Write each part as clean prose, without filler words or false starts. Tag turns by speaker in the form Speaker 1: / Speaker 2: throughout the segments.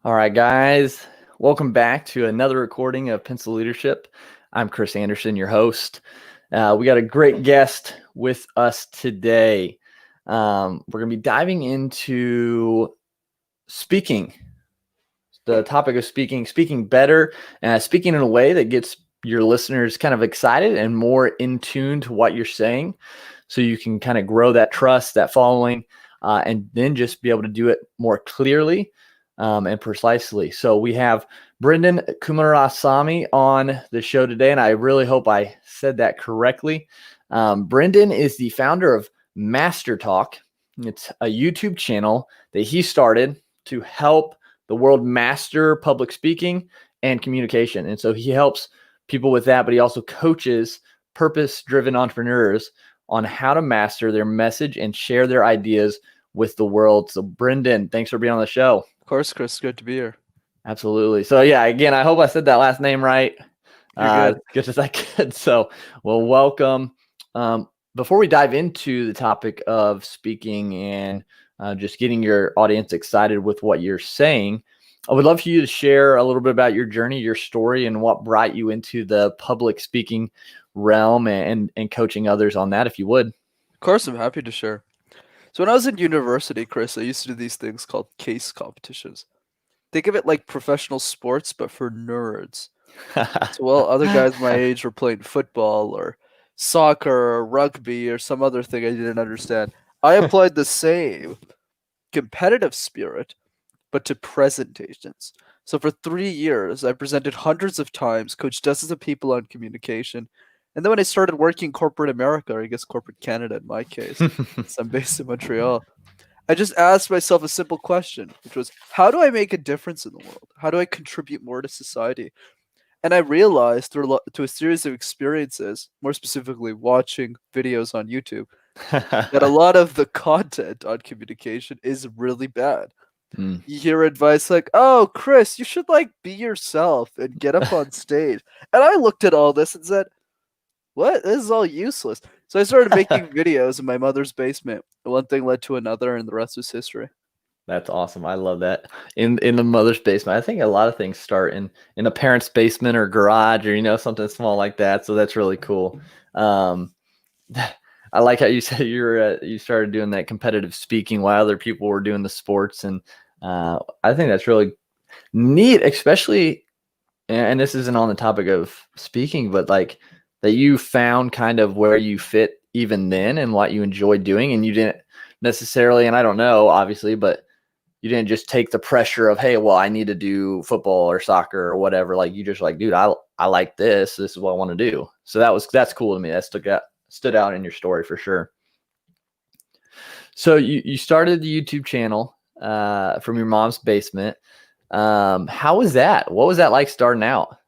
Speaker 1: All right, guys, welcome back to another recording of Pencil Leadership. I'm Chris Anderson, your host. We got a great guest with us today. We're going to be diving into speaking, the topic of speaking better, speaking in a way that gets your listeners kind of excited and more in tune to what you're saying, so you can kind of grow that trust, that following, and then just be able to do it more clearly and precisely. So we have Brenden Kumarasamy on the show today, and I really hope I said that correctly. Brenden is the founder of MasterTalk. It's a YouTube channel that he started to help the world master public speaking and communication. And so he helps people with that, but he also coaches purpose-driven entrepreneurs on how to master their message and share their ideas with the world. So Brenden, thanks for being on the show.
Speaker 2: Of course, Chris. Good to be here.
Speaker 1: Absolutely. So yeah, again, I hope I said that last name right.
Speaker 2: You're good.
Speaker 1: Good as I could. So, well, welcome. Before we dive into the topic of speaking and just getting your audience excited with what you're saying, I would love for you to share a little bit about your journey, your story, and what brought you into the public speaking realm and coaching others on that, if you would.
Speaker 2: Of course, I'm happy to share. So when I was in university, Chris, I used to do these things called case competitions. Think of it like professional sports, but for nerds. So while other guys my age were playing football or soccer or rugby or some other thing I didn't understand, I applied the same competitive spirit, but to presentations. So for 3 years, I presented hundreds of times, coached dozens of people on communication. And then when I started working corporate America, or I guess corporate Canada in my case, so I'm based in Montreal, I just asked myself a simple question, which was, how do I make a difference in the world? How do I contribute more to society? And I realized through a series of experiences, more specifically watching videos on YouTube, that a lot of the content on communication is really bad. You hear advice like, "Oh, Chris, you should be yourself and get up on stage." And I looked at all this and said, "What? This is all useless." So I started making videos in my mother's basement. One thing led to another, and the rest was history.
Speaker 1: That's awesome. I love that. In the mother's basement. I think a lot of things start in a parent's basement or garage or something small like that. So that's really cool. I like how you said you started doing that competitive speaking while other people were doing the sports, and I think that's really neat, especially. And this isn't on the topic of speaking, but like that you found kind of where you fit even then and what you enjoy doing, and you didn't necessarily, and I don't know, obviously, but you didn't just take the pressure of, hey, well, I need to do football or soccer or whatever. Like you just like, dude, I like this. This is what I want to do. So that's cool to me. That stood out in your story for sure. So you started the YouTube channel from your mom's basement. How was that? What was that like starting out?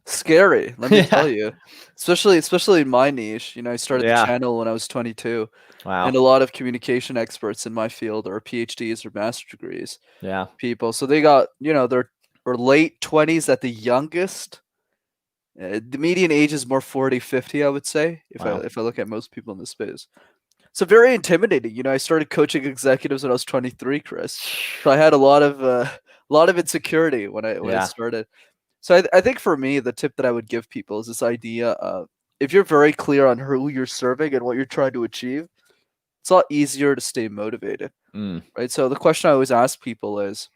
Speaker 2: Scary, let me tell you. Especially in my niche. I started the
Speaker 1: Yeah.
Speaker 2: channel when I was 22, and
Speaker 1: Wow.
Speaker 2: a lot of communication experts in my field are PhDs or master degrees
Speaker 1: Yeah.
Speaker 2: people. So they got, their or late 20s at the youngest. The median age is more 40, 50, I would say,
Speaker 1: Wow.
Speaker 2: if I look at most people in this space. So very intimidating. I started coaching executives when I was 23, Chris. So I had a lot of insecurity when I
Speaker 1: Yeah.
Speaker 2: started. So I think for me, the tip that I would give people is this idea of, if you're very clear on who you're serving and what you're trying to achieve, it's a lot easier to stay motivated,
Speaker 1: Mm.
Speaker 2: right? So the question I always ask people is,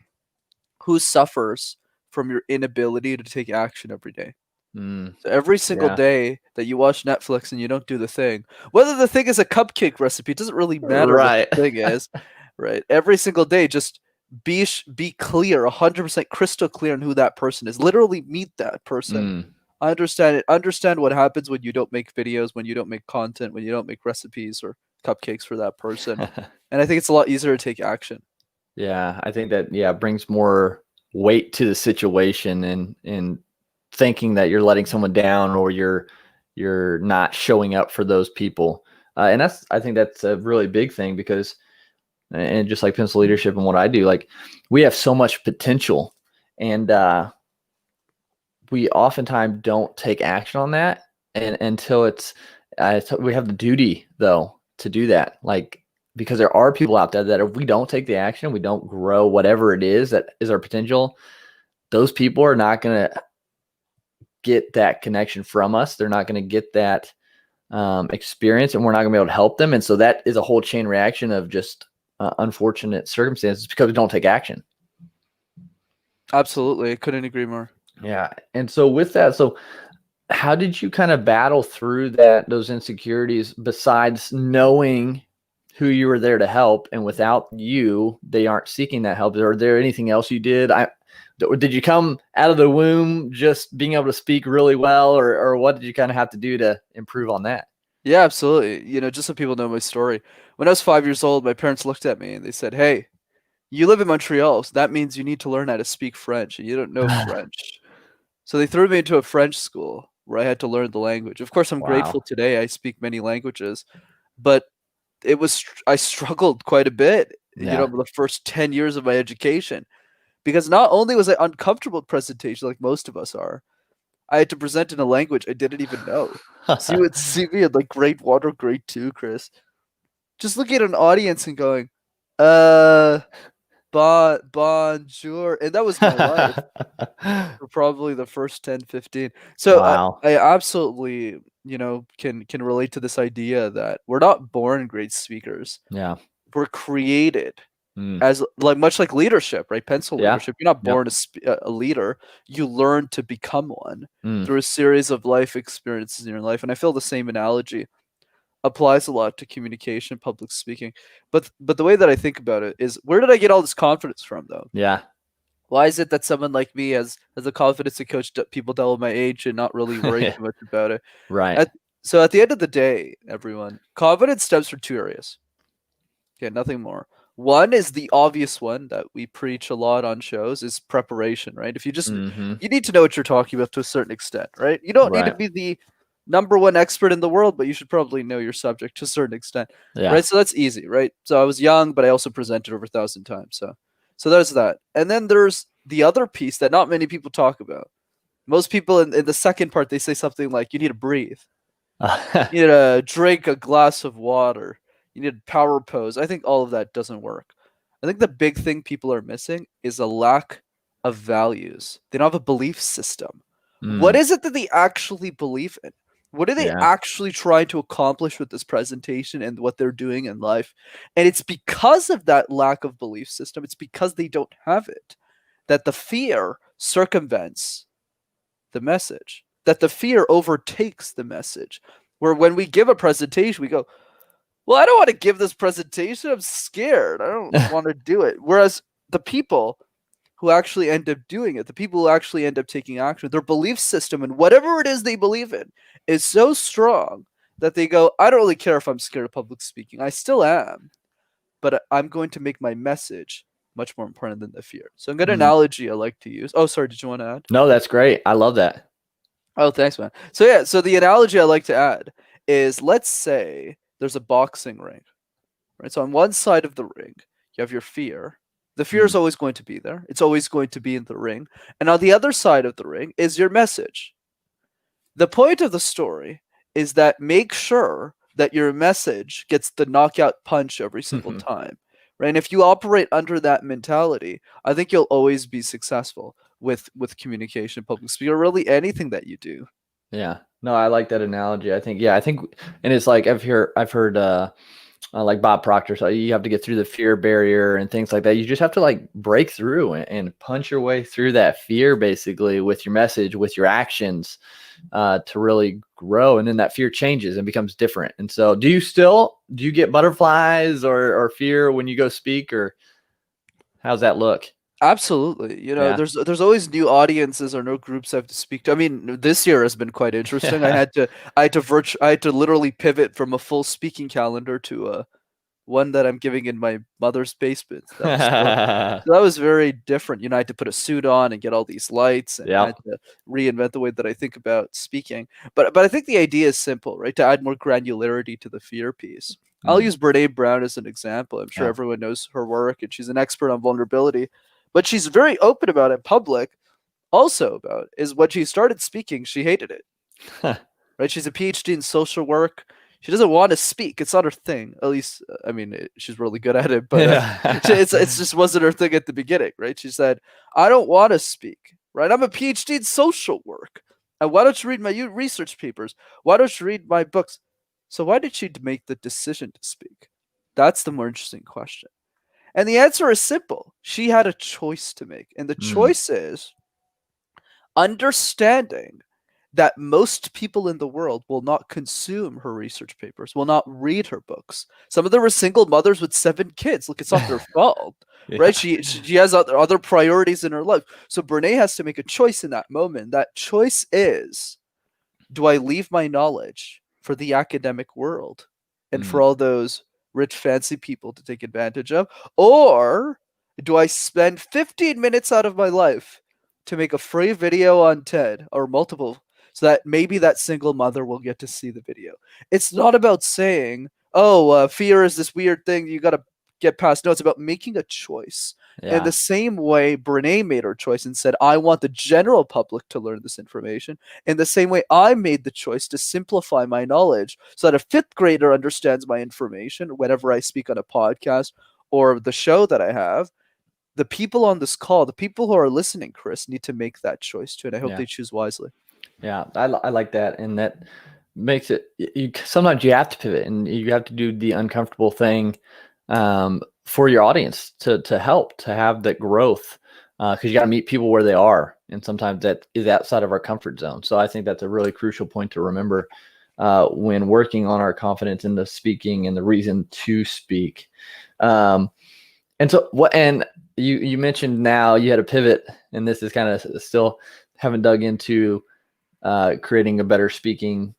Speaker 2: who suffers from your inability to take action every day?
Speaker 1: Mm.
Speaker 2: So every single
Speaker 1: Yeah.
Speaker 2: day that you watch Netflix and you don't do the thing, whether the thing is a cupcake recipe, it doesn't really matter what
Speaker 1: Right.
Speaker 2: the thing is, right? Every single day, just be clear, 100% crystal clear on who that person is. Literally meet that person.
Speaker 1: Mm.
Speaker 2: I understand it. Understand what happens when you don't make videos, when you don't make content, when you don't make recipes or cupcakes for that person. And I think it's a lot easier to take action.
Speaker 1: Yeah, I think that brings more weight to the situation and thinking that you're letting someone down or you're not showing up for those people. And I think that's a really big thing because, and just like pencil leadership and what I do, like we have so much potential, and we oftentimes don't take action on that and until we have the duty though to do that. Like because there are people out there that if we don't take the action, we don't grow whatever it is that is our potential, those people are not going to get that connection from us. They're not going to get that experience, and we're not going to be able to help them. And so that is a whole chain reaction of just unfortunate circumstances because we don't take action.
Speaker 2: Absolutely. I couldn't agree more.
Speaker 1: Yeah. And so with that, so how did you kind of battle through those insecurities besides knowing who you were there to help, and without you, they aren't seeking that help? Are there anything else you did? Did you come out of the womb just being able to speak really well, or what did you kind of have to do to improve on that?
Speaker 2: Yeah, absolutely. Just so people know my story. When I was 5 years old, my parents looked at me and they said, "Hey, you live in Montreal, so that means you need to learn how to speak French, and you don't know French." So they threw me into a French school where I had to learn the language. Of course, I'm grateful
Speaker 1: Wow.
Speaker 2: today. I speak many languages, but I struggled quite a bit,
Speaker 1: Yeah.
Speaker 2: the first 10 years of my education, because not only was I uncomfortable with presentation like most of us are, I had to present in a language I didn't even know. So you would see me in like grade 1 or grade 2, Chris, just looking at an audience and going, uh, bonjour. And that was my life for probably the first 10, 15. So
Speaker 1: Wow.
Speaker 2: I absolutely, can relate to this idea that we're not born great speakers.
Speaker 1: Yeah.
Speaker 2: We're created
Speaker 1: Mm.
Speaker 2: as much like leadership, right? Pencil
Speaker 1: Yeah.
Speaker 2: leadership. You're not
Speaker 1: Yep.
Speaker 2: born a leader. You learn to become one
Speaker 1: Mm.
Speaker 2: through a series of life experiences in your life. And I feel the same analogy applies a lot to communication, public speaking. But the way that I think about it is, where did I get all this confidence from, though?
Speaker 1: Yeah.
Speaker 2: Why is it that someone like me has the confidence to coach people double my age and not really worry too much about it?
Speaker 1: Right.
Speaker 2: So at the end of the day, everyone, confidence stems from two areas. Okay, nothing more. One is the obvious one that we preach a lot on shows, is preparation, right? If
Speaker 1: Mm-hmm.
Speaker 2: you need to know what you're talking about to a certain extent, right? You don't need to
Speaker 1: Right.
Speaker 2: be the number one expert in the world, but you should probably know your subject to a certain extent,
Speaker 1: Yeah.
Speaker 2: right? So that's easy, right? So I was young, but I also presented over 1,000 times. So there's that. And then there's the other piece that not many people talk about. Most people in the second part, they say something like, you need to breathe. You need to drink a glass of water. You need power pose. I think all of that doesn't work. I think the big thing people are missing is a lack of values. They don't have a belief system. What
Speaker 1: Mm.
Speaker 2: is it that they actually believe in? What are they
Speaker 1: Yeah.
Speaker 2: actually trying to accomplish with this presentation and what they're doing in life? And it's because of that lack of belief system, it's because they don't have it, that the fear circumvents the message, that the fear overtakes the message. Where when we give a presentation, we go, well, I don't want to give this presentation. I'm scared. I don't want to do it. Whereas the people who actually end up doing it, the people who actually end up taking action, their belief system and whatever it is they believe in is so strong that they go, I don't really care if I'm scared of public speaking. I still am, but I'm going to make my message much more important than the fear. So a good
Speaker 1: Mm.
Speaker 2: analogy I like to use. Oh, sorry. Did you want to add?
Speaker 1: No, that's great. I love that.
Speaker 2: Oh, thanks, man. So yeah, so the analogy I like to add is, let's say there's a boxing ring, right? So on one side of the ring, you have your fear. The fear is
Speaker 1: Mm.
Speaker 2: always going to be there. It's always going to be in the ring. And on the other side of the ring is your message. The point of the story is that make sure that your message gets the knockout punch every single time, right? And if you operate under that mentality, I think you'll always be successful with communication, public speaking, or really anything that you do.
Speaker 1: Yeah. No, I like that analogy. I think, and it's like I've heard like Bob Proctor, so you have to get through the fear barrier and things like that. You just have to like break through and punch your way through that fear, basically, with your message, with your actions, to really grow. And then that fear changes and becomes different. And so, do you get butterflies or fear when you go speak, or how's that look?
Speaker 2: Absolutely.
Speaker 1: Yeah.
Speaker 2: There's always new audiences or new groups I have to speak to. I mean, this year has been quite interesting.
Speaker 1: Yeah.
Speaker 2: I had to literally pivot from a full speaking calendar to a one that I'm giving in my mother's basement. So that was very different. I had to put a suit on and get all these lights, and I
Speaker 1: Yeah.
Speaker 2: had to reinvent the way that I think about speaking. But I think the idea is simple, right? To add more granularity to the fear piece. I'll
Speaker 1: Mm.
Speaker 2: use Brene Brown as an example. I'm sure
Speaker 1: Yeah.
Speaker 2: everyone knows her work, and she's an expert on vulnerability. But she's very open about it in public. Also, about is when she started speaking, she hated it. Right? She's a PhD in social work. She doesn't want to speak. It's not her thing. At least, I mean, she's really good at it, but it's just wasn't her thing at the beginning, right? She said, "I don't want to speak, right? I'm a PhD in social work. And why don't you read my research papers? Why don't you read my books?" So why did she make the decision to speak? That's the more interesting question. And the answer is simple. She had a choice to make, and the
Speaker 1: Mm,
Speaker 2: choice is understanding that most people in the world will not consume her research papers, will not read her books. Some of them are single mothers with 7 kids. Look, it's not their fault, right?
Speaker 1: yeah.
Speaker 2: She has other priorities in her life. So Brene has to make a choice in that moment. That choice is, do I leave my knowledge for the academic world and
Speaker 1: Mm,
Speaker 2: for all those rich, fancy people to take advantage of? Or do I spend 15 minutes out of my life to make a free video on TED or multiple so that maybe that single mother will get to see the video? It's not about saying, oh, fear is this weird thing you got to get past. No, it's about making a choice. In
Speaker 1: yeah.
Speaker 2: the same way, Brene made her choice and said, I want the general public to learn this information. In the same way, I made the choice to simplify my knowledge so that a fifth grader understands my information whenever I speak on a podcast or the show that I have. The people on this call, the people who are listening, Chris, need to make that choice too. And I hope
Speaker 1: Yeah.
Speaker 2: they choose wisely.
Speaker 1: Yeah. I like that. And that makes it, sometimes you have to pivot and you have to do the uncomfortable thing for your audience to help, to have that growth. Because you got to meet people where they are. And sometimes that is outside of our comfort zone. So I think that's a really crucial point to remember when working on our confidence in the speaking and the reason to speak. And so what, and you mentioned now you had a pivot, and this is kind of still haven't dug into creating a better speaking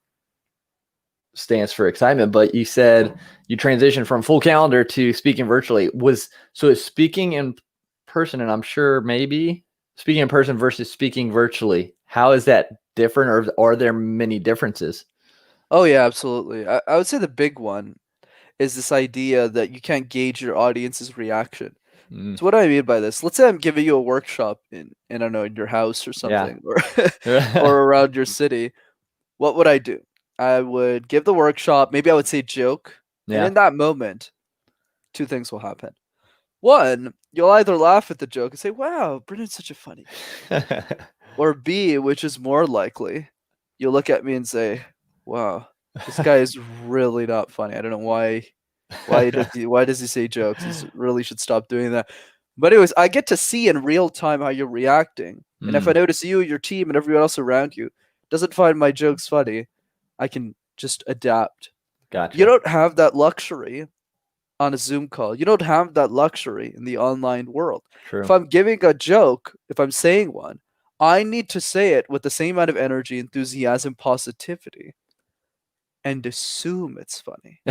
Speaker 1: stance for excitement, but you said you transitioned from full calendar to speaking virtually. So it's speaking in person, and I'm sure maybe speaking in person versus speaking virtually. How is that different, or are there many differences?
Speaker 2: Oh, yeah, absolutely. I would say the big one is this idea that you can't gauge your audience's reaction.
Speaker 1: Mm,
Speaker 2: So what do I mean by this? Let's say I'm giving you a workshop in I don't know, in your house or
Speaker 1: yeah.
Speaker 2: something, or around your city. What would I do? I would give the workshop, maybe I would say joke, and
Speaker 1: Yeah.
Speaker 2: in that moment, two things will happen. One, you'll either laugh at the joke and say, "Wow, Brendan's such a funny guy." Or B, which is more likely, you'll look at me and say, "Wow, this guy is really not funny. I don't know why does he say jokes? He really should stop doing that." But anyways, I get to see in real time how you're reacting. And if I
Speaker 1: Mm,
Speaker 2: notice you, your team, and everyone else around you doesn't find my jokes funny, I can just adapt. You
Speaker 1: gotcha.
Speaker 2: don't have that luxury on a Zoom call. You don't have that luxury in the online world. If
Speaker 1: True.
Speaker 2: I'm giving a joke, if I'm saying one, I need to say it with the same amount of energy, enthusiasm, positivity, and assume it's funny.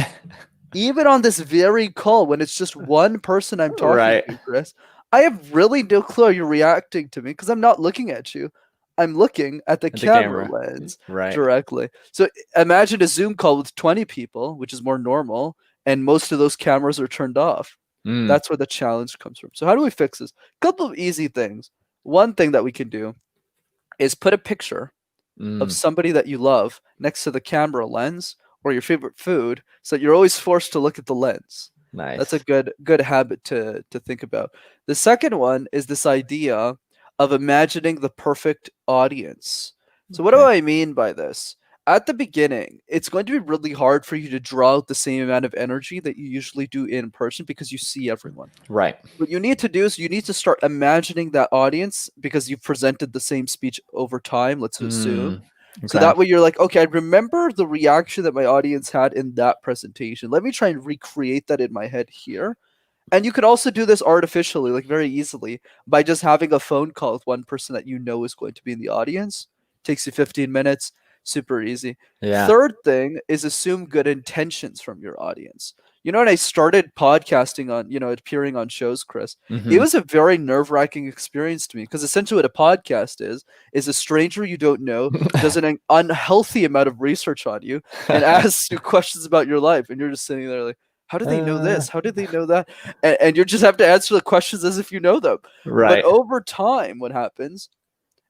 Speaker 2: Even on this very call, when it's just one person I'm talking
Speaker 1: Right.
Speaker 2: to, Chris, I have really no clue how you're reacting to me because I'm not looking at you. I'm looking at the
Speaker 1: At the
Speaker 2: camera
Speaker 1: camera.
Speaker 2: lens
Speaker 1: Right.
Speaker 2: directly. So imagine a Zoom call with 20 people, which is more normal, and most of those cameras are turned off.
Speaker 1: Mm,
Speaker 2: That's where the challenge comes from. So how do we fix this? A couple of easy things. One thing that we can do is put a picture of
Speaker 1: mm,
Speaker 2: somebody that you love next to the camera lens or your favorite food so that you're always forced to look at the lens. That's a
Speaker 1: nice.
Speaker 2: good habit to think about. The second one is this idea of imagining the perfect audience. So what do
Speaker 1: Okay.
Speaker 2: I mean by this? At the beginning, it's going to be really hard for you to draw out the same amount of energy that you usually do in person because you see everyone.
Speaker 1: Right.
Speaker 2: What you need to do is you need to start imagining that audience because you've presented the same speech over time, let's assume.
Speaker 1: Mm,
Speaker 2: So
Speaker 1: okay.
Speaker 2: that way you're like, okay, I remember the reaction that my audience had in that presentation. Let me try and recreate that in my head here. And you can also do this artificially, like very easily, by just having a phone call with one person that you know is going to be in the audience. Takes you 15 minutes, super easy.
Speaker 1: Yeah.
Speaker 2: Third thing is assume good intentions from your audience. When I started podcasting on, appearing on shows, Chris, it
Speaker 1: Hmm.
Speaker 2: was a very nerve-wracking experience to me because essentially what a podcast is a stranger you don't know does an unhealthy amount of research on you and asks you questions about your life, and you're just sitting there like, how do they know
Speaker 1: Uh,
Speaker 2: this? How did they know that? And you just have to answer the questions as if you know them. But
Speaker 1: right.
Speaker 2: over time, what happens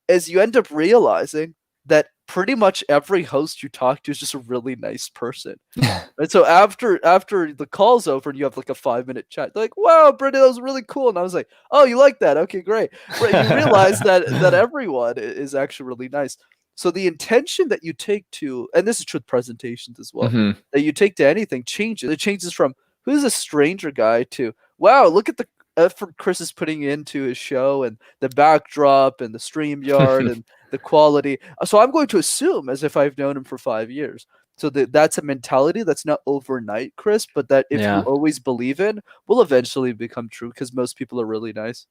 Speaker 2: is you end up realizing that pretty much every host you talk to is just a really nice person. And so after the call's over and you have like a 5-minute chat, they're like, "Wow, Brenden, that was really cool." And I was like, "Oh, you like that? Okay, great." Right? You realize that everyone is actually really nice. So the intention that you take to, and this is true with presentations as well,
Speaker 1: Hmm.
Speaker 2: that you take to anything changes. It changes from who's a stranger guy to, wow, look at the effort Chris is putting into his show and the backdrop and the stream yard and the quality. So I'm going to assume as if I've known him for 5 years. So that's a mentality that's not overnight, Chris, but that if you
Speaker 1: Yeah.
Speaker 2: always believe in, will eventually become true because most people are really nice.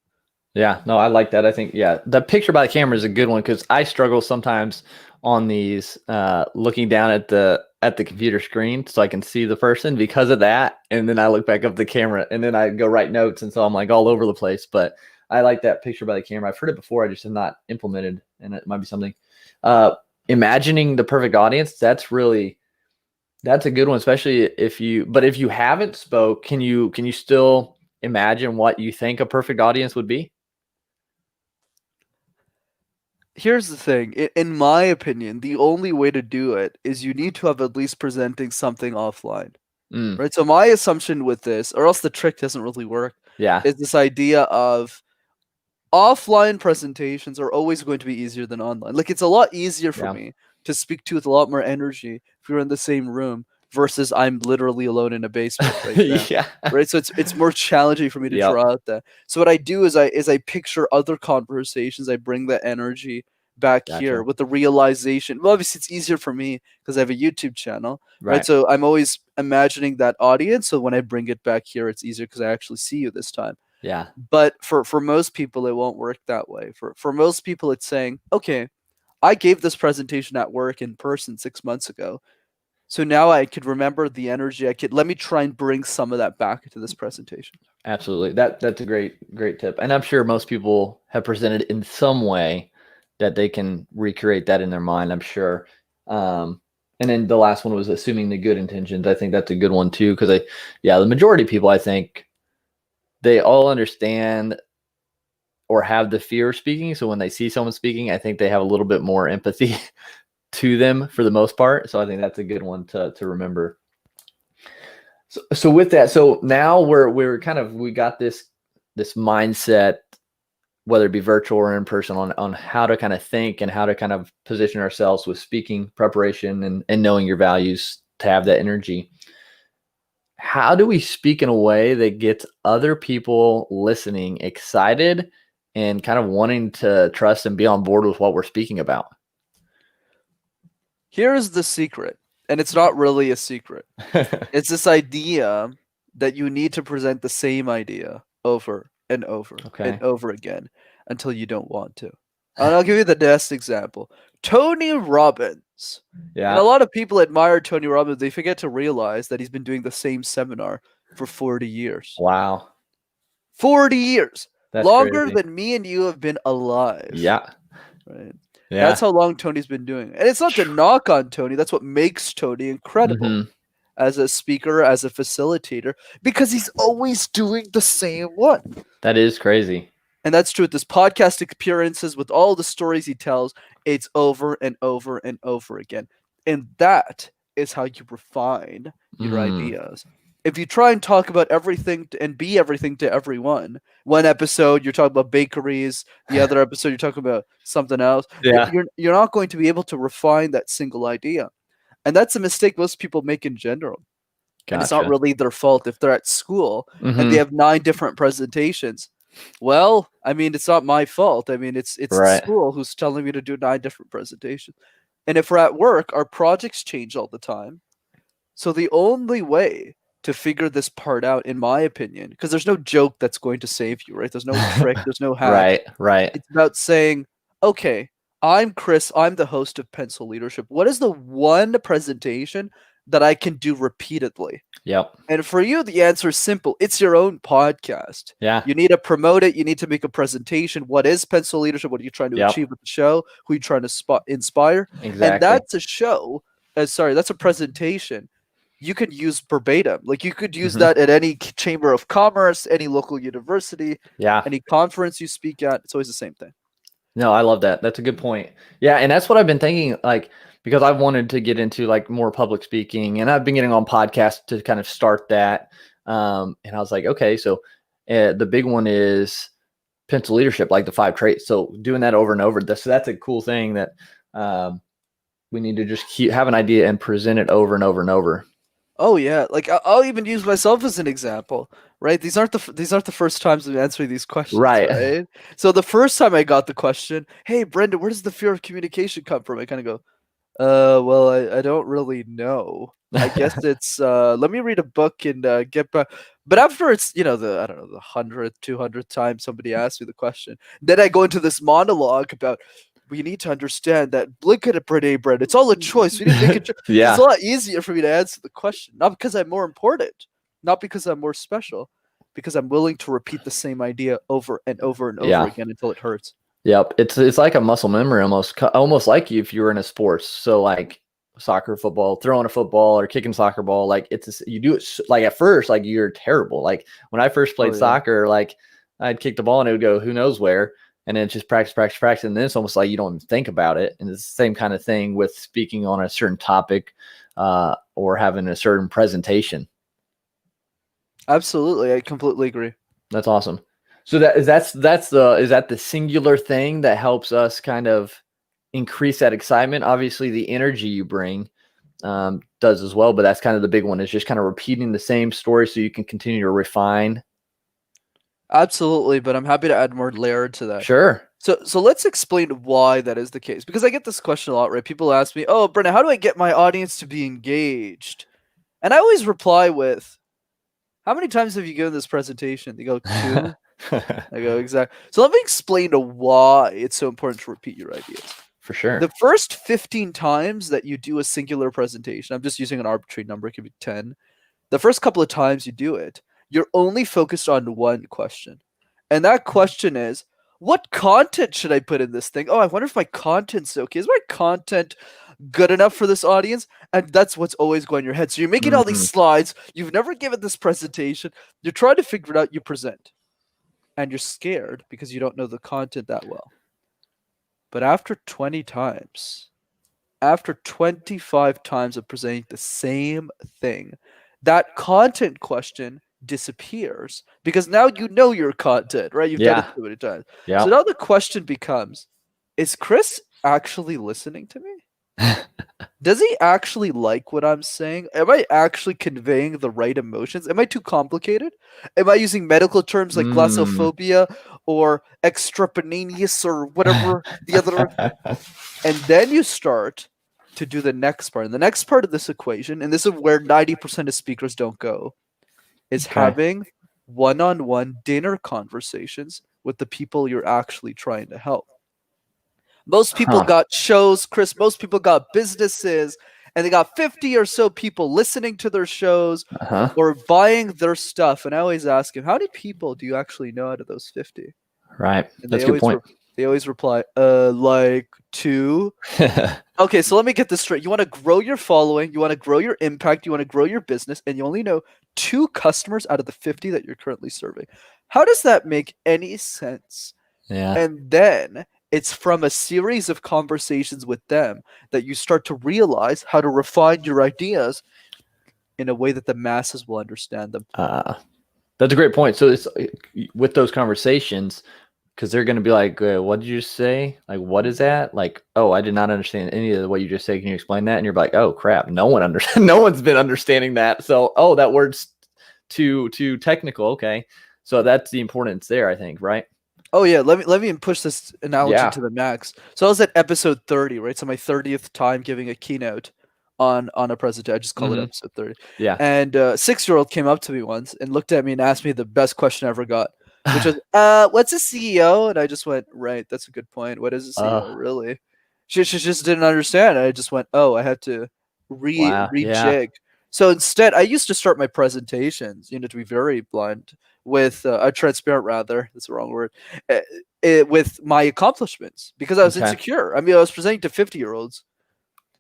Speaker 1: Yeah, no, I like that. I think, yeah, the picture by the camera is a good one because I struggle sometimes on these looking down at the computer screen so I can see the person because of that. And then I look back up the camera and then I go write notes. And so I'm like all over the place. But I like that picture by the camera. I've heard it before. I just have not implemented, and it might be something. Imagining the perfect audience, that's a good one, especially if you haven't spoke, can you still imagine what you think a perfect audience would be?
Speaker 2: Here's the thing. In my opinion, the only way to do it is you need to have at least presenting something offline,
Speaker 1: Mm,
Speaker 2: right? So my assumption with this, or else the trick doesn't really work,
Speaker 1: yeah,
Speaker 2: is this idea of offline presentations are always going to be easier than online. Like it's a lot easier for
Speaker 1: yeah.
Speaker 2: me to speak to with a lot more energy if you're in the same room versus I'm literally alone in a basement right now.
Speaker 1: Yeah.
Speaker 2: Right. So it's more challenging for me to
Speaker 1: Yep.
Speaker 2: draw out that. So what I do is I picture other conversations. I bring that energy back here
Speaker 1: Gotcha.
Speaker 2: with the realization. Well, obviously it's easier for me because I have a YouTube channel. Right.
Speaker 1: Right.
Speaker 2: So I'm always imagining that audience. So when I bring it back here, it's easier because I actually see you this time.
Speaker 1: Yeah.
Speaker 2: But for most people, it won't work that way. For most people, it's saying, okay, I gave this presentation at work in person 6 months ago. So now I could remember the energy. Let me try and bring some of that back into this presentation.
Speaker 1: Absolutely. That's a great tip. And I'm sure most people have presented in some way that they can recreate that in their mind, I'm sure. And then the last one was assuming the good intentions. I think that's a good one too, because the majority of people, I think, they all understand or have the fear of speaking. So when they see someone speaking, I think they have a little bit more empathy to them for the most part. So I think that's a good one to remember. So with that, so now we got this mindset, whether it be virtual or in person, on how to kind of think and how to kind of position ourselves with speaking preparation and knowing your values to have that energy. How do we speak in a way that gets other people listening excited and kind of wanting to trust and be on board with what we're speaking about?
Speaker 2: Here's the secret, and it's not really a secret. It's this idea that you need to present the same idea over and over and
Speaker 1: Okay.
Speaker 2: over again until you don't want to. And I'll give you the best example. Tony Robbins. And a
Speaker 1: Yeah.
Speaker 2: lot of people admire Tony Robbins. They forget to realize that he's been doing the same seminar for 40 years.
Speaker 1: Wow.
Speaker 2: 40 years.
Speaker 1: That's
Speaker 2: Longer
Speaker 1: crazy.
Speaker 2: than me and you have been alive.
Speaker 1: Yeah.
Speaker 2: Right.
Speaker 1: Yeah.
Speaker 2: That's how long Tony's been doing it. And it's not to knock on Tony. That's what makes Tony incredible
Speaker 1: Hmm.
Speaker 2: as a speaker, as a facilitator, because he's always doing the same one.
Speaker 1: That is crazy.
Speaker 2: And that's true with his podcast appearances, with all the stories he tells, it's over and over and over again. And that is how you refine your ideas. If you try and talk about everything and be everything to everyone, one episode you're talking about bakeries, the other episode you're talking about something else,
Speaker 1: Yeah.
Speaker 2: you're not going to be able to refine that single idea. And that's a mistake most people make in general. And it's not
Speaker 1: Gotcha.
Speaker 2: really their fault if they're at school and they
Speaker 1: Hmm.
Speaker 2: have 9 different presentations. Well, I mean, it's not my fault. I mean, it's the
Speaker 1: Right.
Speaker 2: school who's telling me to do 9 different presentations. And if we're at work, our projects change all the time. So the only way to figure this part out, in my opinion, because there's no joke that's going to save you, right? There's no trick, there's no hack.
Speaker 1: Right. Right.
Speaker 2: It's about saying, okay, I'm Chris, I'm the host of Pencil Leadership. What is the one presentation that I can do repeatedly?
Speaker 1: Yep.
Speaker 2: And for you, the answer is simple. It's your own podcast.
Speaker 1: Yeah.
Speaker 2: You need to promote it. You need to make a presentation. What is Pencil Leadership? What are you trying to
Speaker 1: Yep.
Speaker 2: achieve with the show? Who are you trying to inspire?
Speaker 1: Exactly.
Speaker 2: And that's a show. That's a presentation. You could use verbatim. Like you could use that at any chamber of commerce, any local university,
Speaker 1: Yeah.
Speaker 2: any conference you speak at. It's always the same thing.
Speaker 1: No, I love that. That's a good point. Yeah, and that's what I've been thinking, like, because I've wanted to get into like more public speaking, and I've been getting on podcasts to kind of start that. And I was like, okay, so the big one is pencil leadership, like the 5 traits. So doing that over and over. That's a cool thing that um, we need to just have an idea and present it over and over and over.
Speaker 2: Oh yeah, like I'll even use myself as an example, right? These aren't the first times I'm answering these questions,
Speaker 1: Right.
Speaker 2: right? So the first time I got the question, "Hey, Brenda, where does the fear of communication come from?" I kind of go, well, I don't really know. I guess it's let me read a book and get back." But after it's the I don't know the 100th, 200th time somebody asks me the question, then I go into this monologue about we need to understand that blink at a Brene Bread. It's all a choice. We need to make it. It's a
Speaker 1: Yeah.
Speaker 2: lot easier for me to answer the question, not because I'm more important, not because I'm more special, because I'm willing to repeat the same idea over and over and over
Speaker 1: Yeah.
Speaker 2: again until it hurts.
Speaker 1: Yep. It's like a muscle memory almost like you if you were in a sports. So like soccer, football, throwing a football or kicking soccer ball, like you do it like at first, like you're terrible. Like when I first
Speaker 2: Oh
Speaker 1: played
Speaker 2: yeah.
Speaker 1: soccer, like I'd kick the ball and it would go who knows where. And then it's just practice, practice, practice. And then it's almost like you don't even think about it. And it's the same kind of thing with speaking on a certain topic or having a certain presentation.
Speaker 2: Absolutely, I completely agree.
Speaker 1: That's awesome. So is that the singular thing that helps us kind of increase that excitement? Obviously, the energy you bring does as well, but that's kind of the big one is just kind of repeating the same story so you can continue to refine.
Speaker 2: Absolutely, but I'm happy to add more layer to that.
Speaker 1: Sure.
Speaker 2: So let's explain why that is the case. Because I get this question a lot, right? People ask me, "Oh, Brennan, how do I get my audience to be engaged?" And I always reply with, "How many times have you given this presentation?" They go, "2." I go, "Exactly." So let me explain to why it's so important to repeat your ideas.
Speaker 1: For sure.
Speaker 2: The first 15 times that you do a singular presentation, I'm just using an arbitrary number, it could be 10. The first couple of times you do it, you're only focused on one question. And that question is, what content should I put in this thing? Oh, I wonder if my content's okay. Is my content good enough for this audience? And that's what's always going in your head. So you're making all these slides. You've never given this presentation. You're trying to figure it out. You present. And you're scared because you don't know the content that well. But after 20 times, after 25 times of presenting the same thing, that content question disappears because now you know your content, right? You've done it too many times.
Speaker 1: Yeah.
Speaker 2: So now the question becomes, is Chris actually listening to me? Does he actually like what I'm saying? Am I actually conveying the right emotions? Am I too complicated? Am I using medical terms like glossophobia or extrapineus or whatever the other? And then you start to do the next part. And the next part of this equation, and this is where 90% of speakers don't go, is having one-on-one dinner conversations with the people you're actually trying to help. Most people got shows, Chris. Most people got businesses, and they got 50 or so people listening to their shows or buying their stuff. And I always ask him, how many people do you actually know out of those 50?
Speaker 1: Right.
Speaker 2: And
Speaker 1: That's a good point.
Speaker 2: They always reply, like 2. Okay, so let me get this straight. You want to grow your following, you want to grow your impact, you want to grow your business, and you only know 2 customers out of the 50 that you're currently serving. How does that make any sense?
Speaker 1: Yeah.
Speaker 2: And then it's from a series of conversations with them that you start to realize how to refine your ideas in a way that the masses will understand them.
Speaker 1: That's a great point. So it's with those conversations, because they're going to be like, what did you say? Like, what is that? Like, oh, I did not understand any of what you just said. Can you explain that? And you're like, oh crap, no one's been understanding that. So, oh, that word's too technical. Okay. So that's the importance there, I think, right?
Speaker 2: Oh yeah, let me push this analogy to the max. So I was at episode 30, right? So my 30th time giving a keynote on a presentation. I just call it episode 30.
Speaker 1: Yeah.
Speaker 2: And a 6-year-old came up to me once and looked at me and asked me the best question I ever got, which was, what's a CEO? And I just went, right, that's a good point. What is a CEO, really? She just didn't understand. I just went, oh, I had to rejig. So instead, I used to start my presentations, to be very blunt, with transparent, rather, that's the wrong word, with my accomplishments because I was insecure. I mean, I was presenting to 50-year-olds.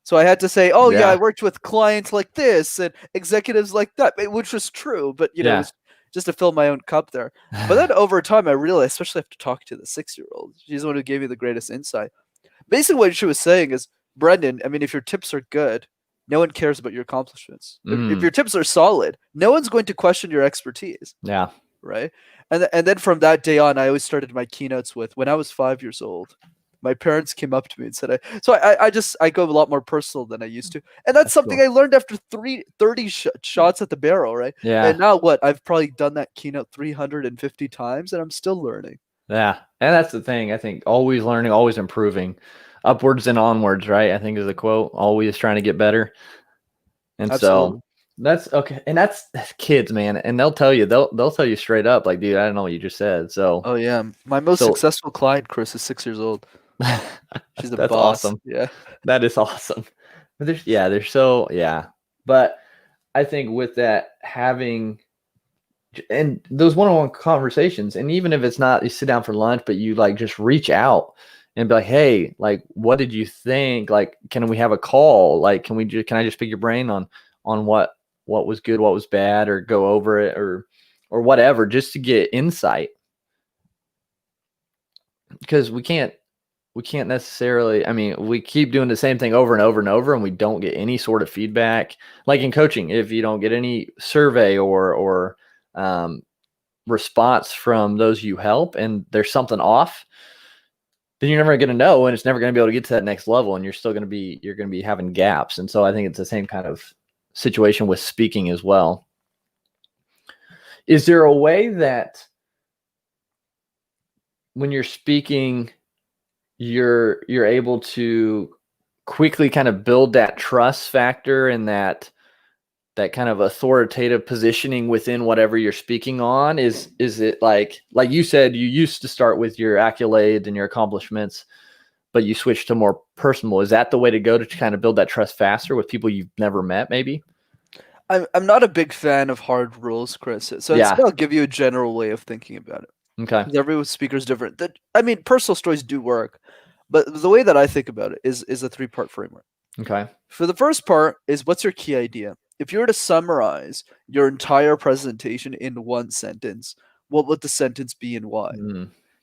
Speaker 2: So I had to say, I worked with clients like this and executives like that, which was true. But, just to fill my own cup there. But then over time, I realized, especially after talking to the 6-year-old, she's the one who gave me the greatest insight. Basically, what she was saying is, Brenden, I mean, if your tips are good, no one cares about your accomplishments. If your tips are solid, no one's going to question your expertise.
Speaker 1: Yeah.
Speaker 2: Right. And then from that day on, I always started my keynotes with, when I was 5 years old, my parents came up to me and said, I go a lot more personal than I used to. And that's something
Speaker 1: cool.
Speaker 2: I learned after 30 shots at the barrel, right?
Speaker 1: Yeah.
Speaker 2: And now what? I've probably done that keynote 350 times and I'm still learning.
Speaker 1: Yeah. And that's the thing. I think always learning, always improving, upwards and onwards, right? I think is the quote, always trying to get better. And
Speaker 2: Absolutely.
Speaker 1: so that's okay. And that's kids, man. And they'll tell you straight up, like, dude, I don't know what you just said. So,
Speaker 2: Oh yeah. My most successful client, Chris, is 6 years old. She's the
Speaker 1: that's
Speaker 2: boss.
Speaker 1: awesome.
Speaker 2: Yeah.
Speaker 1: That is awesome. But But I think with that, having and those one-on-one conversations, and even if it's not you sit down for lunch, but you like just reach out and be like, hey, like, what did you think? Like, can we have a call? Like, can I just pick your brain on what was good, what was bad, or go over it or whatever, just to get insight. Because we can't necessarily, I mean, we keep doing the same thing over and over and over, and we don't get any sort of feedback. Like in coaching, if you don't get any survey or response from those you help, and there's something off, then you're never going to know, and it's never going to be able to get to that next level, and you're going to be having gaps. And so I think it's the same kind of situation with speaking as well. Is there a way that when you're speaking, you're able to quickly kind of build that trust factor and that kind of authoritative positioning within whatever you're speaking on? Is it like you said, you used to start with your accolades and your accomplishments, but you switched to more personal? Is that the way to go to kind of build that trust faster with people you've never met, maybe?
Speaker 2: I'm not a big fan of hard rules, Chris. So
Speaker 1: Yeah.
Speaker 2: I'll give you a general way of thinking about it.
Speaker 1: Okay.
Speaker 2: Every speaker is different. I mean, personal stories do work, but the way that I think about it is a 3-part framework.
Speaker 1: Okay.
Speaker 2: For the first part is, what's your key idea? If you were to summarize your entire presentation in one sentence, what would the sentence be and why?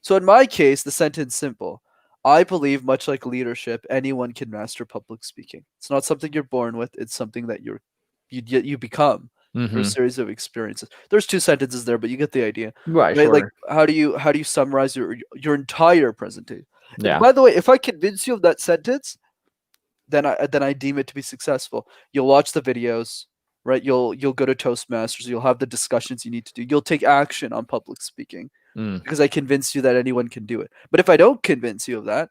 Speaker 2: So in my case, the sentence is simple. I believe, much like leadership, anyone can master public speaking. It's not something you're born with. It's something that you become through a series of experiences. There's 2 sentences there, but you get the idea.
Speaker 1: Right. Sure.
Speaker 2: Like, how do you summarize your entire presentation?
Speaker 1: Yeah.
Speaker 2: And by the way, if I convince you of that sentence, then I deem it to be successful. You'll watch the videos, right? You'll go to Toastmasters. You'll have the discussions you need to do. You'll take action on public speaking because I convinced you that anyone can do it. But if I don't convince you of that,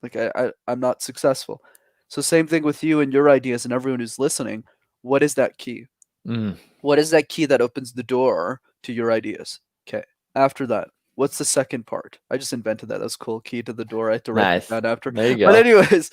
Speaker 2: like I'm not successful. So same thing with you and your ideas and everyone who's listening. What is that key? What is that key that opens the door to your ideas? Okay. After that, what's the second part? I just invented that. That's cool. Key to the door. I had to write that after.
Speaker 1: There you go.
Speaker 2: But anyways,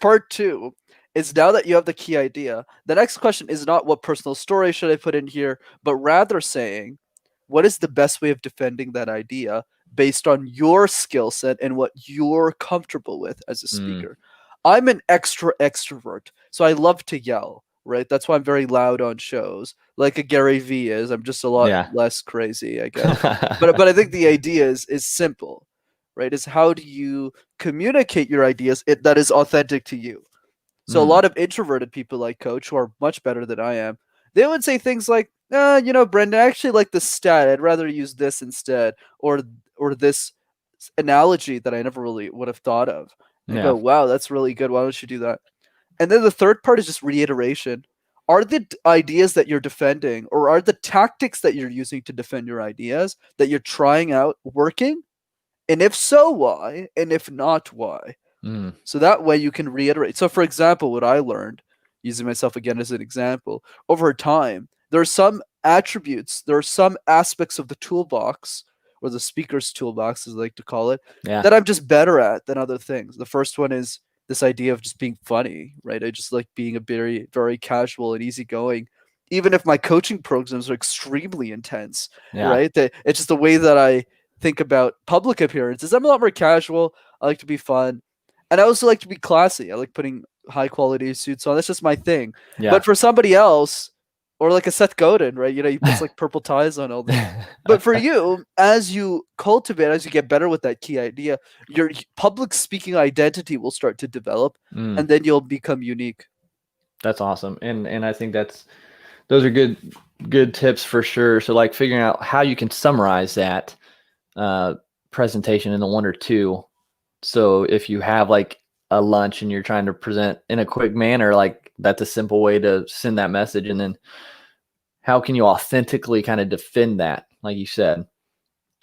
Speaker 2: part 2 is, now that you have the key idea, the next question is not what personal story should I put in here, but rather saying, what is the best way of defending that idea based on your skill set and what you're comfortable with as a speaker? I'm an extrovert, so I love to yell. Right, that's why I'm very loud on shows, like a Gary V is. I'm just a lot less crazy, I guess. but I think the idea is simple, right? Is how do you communicate your ideas that is authentic to you? So a lot of introverted people I coach, who are much better than I am, they would say things like, Brenden, I actually like this stat. I'd rather use this instead, or this analogy that I never really would have thought of. And go, wow, that's really good. Why don't you do that? And then the third part is just reiteration. Are the ideas that you're defending, or are the tactics that you're using to defend your ideas that you're trying out working? And if so, why? And if not, why? So that way you can reiterate. So for example, what I learned, using myself again as an example, over time, there are some attributes, there are some aspects of the toolbox, or the speaker's toolbox, as I like to call it, that I'm just better at than other things. The first one is this idea of just being funny, right? I just like being a very, very casual and easygoing, even if my coaching programs are extremely intense, right? It's just the way that I think about public appearances. I'm a lot more casual. I like to be fun. And I also like to be classy. I like putting high quality suits on. That's just my thing. But for somebody else, Or like a Seth Godin, right? He puts like purple ties on all the. But for you, as you cultivate, as you get better with that key idea, your public speaking identity will start to develop, and then you'll become unique.
Speaker 1: That's awesome, and I think those are good tips for sure. So like figuring out how you can summarize that presentation into one or two. So if you have like a lunch and you're trying to present in a quick manner, like that's a simple way to send that message. And then how can you authentically kind of defend that, like you said,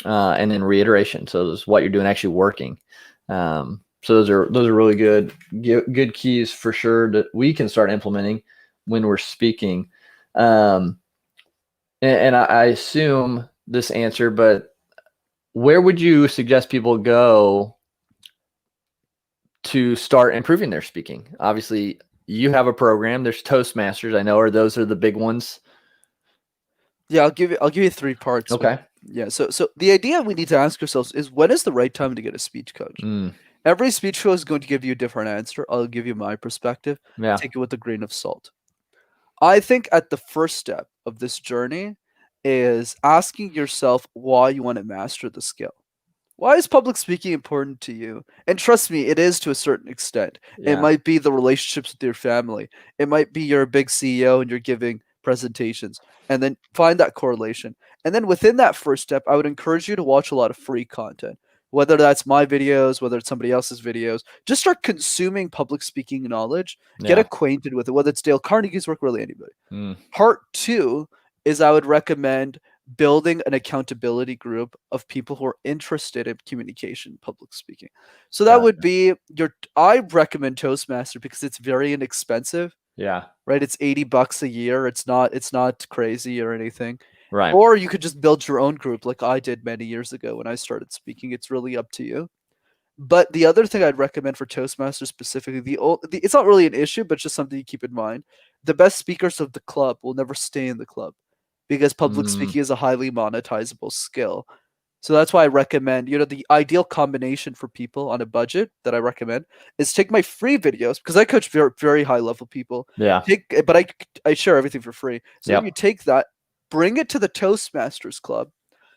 Speaker 1: and then reiteration. So this is what you're doing actually working. So those are really good keys for sure that we can start implementing when we're speaking. And I assume this answer, but where would you suggest people go to start improving their speaking? Obviously, you have a program. There's Toastmasters, I know, or those are the big ones.
Speaker 2: Yeah, I'll give you 3 parts.
Speaker 1: Okay.
Speaker 2: Yeah. So the idea we need to ask ourselves is, when is the right time to get a speech coach? Every speech coach is going to give you a different answer. I'll give you my perspective.
Speaker 1: Yeah.
Speaker 2: Take it with a grain of salt. I think at the first step of this journey is asking yourself why you want to master the skill. Why is public speaking important to you? And trust me, it is to a certain extent. It
Speaker 1: Yeah.
Speaker 2: might be the relationships with your family. It might be you're a big CEO and you're giving presentations. And then find that correlation. And then within that first step, I would encourage you to watch a lot of free content. Whether that's my videos, whether it's somebody else's videos, just start consuming public speaking knowledge. Get
Speaker 1: Yeah.
Speaker 2: acquainted with it, whether it's Dale Carnegie's work, really anybody.
Speaker 1: Mm.
Speaker 2: Part 2 is I would recommend building an accountability group of people who are interested in communication, public speaking. So that would be I recommend Toastmaster because it's very inexpensive.
Speaker 1: Yeah.
Speaker 2: Right? It's $80 a year. It's not crazy or anything.
Speaker 1: Right.
Speaker 2: Or you could just build your own group like I did many years ago when I started speaking. It's really up to you. But the other thing I'd recommend for Toastmasters specifically, it's not really an issue, but just something you keep in mind. The best speakers of the club will never stay in the club because public speaking is a highly monetizable skill. So that's why I recommend, the ideal combination for people on a budget that I recommend is take my free videos, because I coach very, very high level people.
Speaker 1: Yeah.
Speaker 2: But I share everything for free. So
Speaker 1: Yep.
Speaker 2: then you take that, bring it to the Toastmasters Club.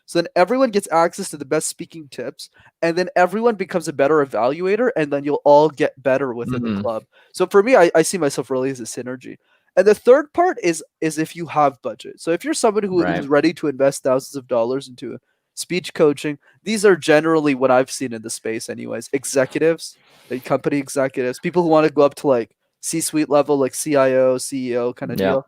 Speaker 2: So then everyone gets access to the best speaking tips, and then everyone becomes a better evaluator, and then you'll all get better within the club. So for me, I see myself really as a synergy. And the third part is if you have budget. So if you're somebody who is ready to invest thousands of dollars into speech coaching, these are generally what I've seen in the space anyways. Executives, like company executives, people who want to go up to like C-suite level, like CIO, CEO kind of deal.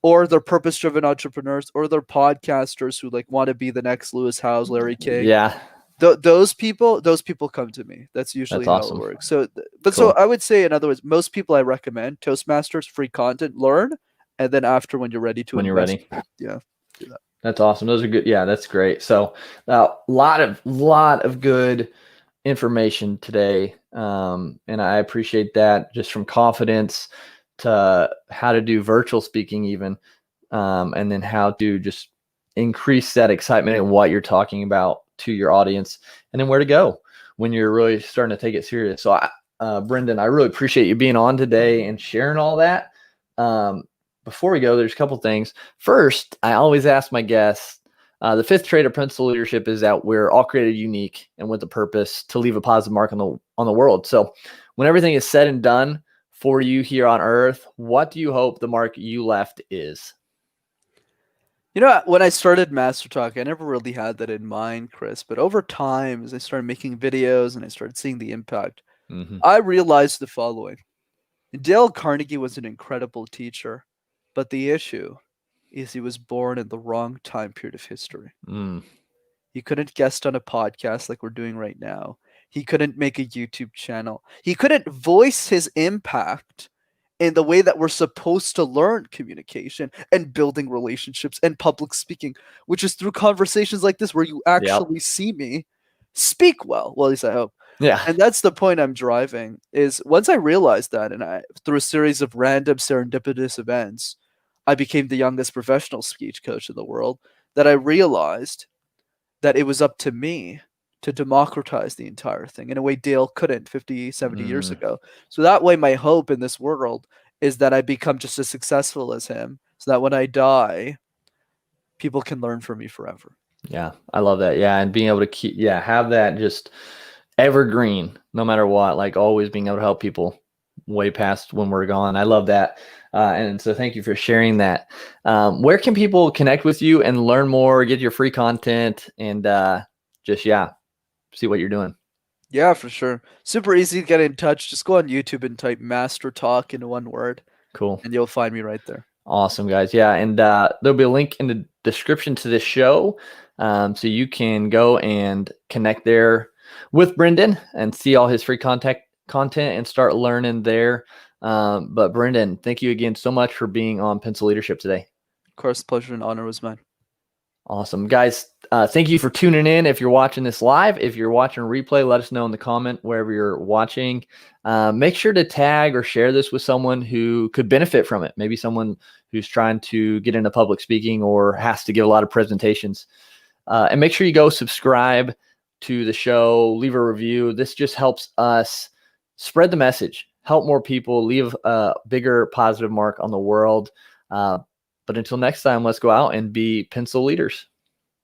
Speaker 2: Or they're purpose-driven entrepreneurs, or they're podcasters who like want to be the next Lewis Howes, Larry King.
Speaker 1: Yeah.
Speaker 2: Those people come to me. That's usually how it works. So, so I would say, in other words, most people I recommend Toastmasters, free content, learn, and then after, when you're ready to invest, yeah, do that.
Speaker 1: That's awesome. Those are good. Yeah, that's great. So a lot of good information today, and I appreciate that, just from confidence to how to do virtual speaking even, and then how to just increase that excitement in what you're talking about to your audience, and then where to go when you're really starting to take it serious. So Brenden, I really appreciate you being on today and sharing all that. Before we go, there's a couple things. First, I always ask my guests, the fifth trait of principal leadership is that we're all created unique and with a purpose to leave a positive mark on the world. So when everything is said and done for you here on earth, what do you hope the mark you left is?
Speaker 2: When I started MasterTalk, I never really had that in mind, Chris. But over time, as I started making videos and I started seeing the impact, I realized the following. Dale Carnegie was an incredible teacher, but the issue is he was born in the wrong time period of history. He couldn't guest on a podcast like we're doing right now. He couldn't make a YouTube channel. He couldn't voice his impact in the way that we're supposed to learn communication and building relationships and public speaking, which is through conversations like this where you actually see me speak well. Well, at least I hope.
Speaker 1: Yeah.
Speaker 2: And that's the point I'm driving, is once I realized that, and through a series of random serendipitous events, I became the youngest professional speech coach in the world, that I realized that it was up to me to democratize the entire thing in a way Dale couldn't 50, 70 years ago. So that way, my hope in this world is that I become just as successful as him, so that when I die, people can learn from me forever.
Speaker 1: Yeah, I love that. Yeah, and being able to have that just evergreen, no matter what, like always being able to help people way past when we're gone. I love that. And so thank you for sharing that. Where can people connect with you and learn more, get your free content, and see what you're doing?
Speaker 2: Yeah, for sure. Super easy to get in touch. Just go on YouTube and type MasterTalk in one word,
Speaker 1: Cool.
Speaker 2: and you'll find me right there.
Speaker 1: Awesome, guys. Yeah, and there'll be a link in the description to this show, so you can go and connect there with Brenden and see all his free content and start learning there. But Brenden, thank you again so much for being on Pencil Leadership today.
Speaker 2: Of course, pleasure and honor was mine.
Speaker 1: Awesome, guys. Thank you for tuning in. If you're watching this live, if you're watching a replay, let us know in the comment wherever you're watching. Make sure to tag or share this with someone who could benefit from it. Maybe someone who's trying to get into public speaking or has to give a lot of presentations. And make sure you go subscribe to the show, leave a review. This just helps us spread the message, help more people, leave a bigger positive mark on the world. But until next time, let's go out and be pencil leaders.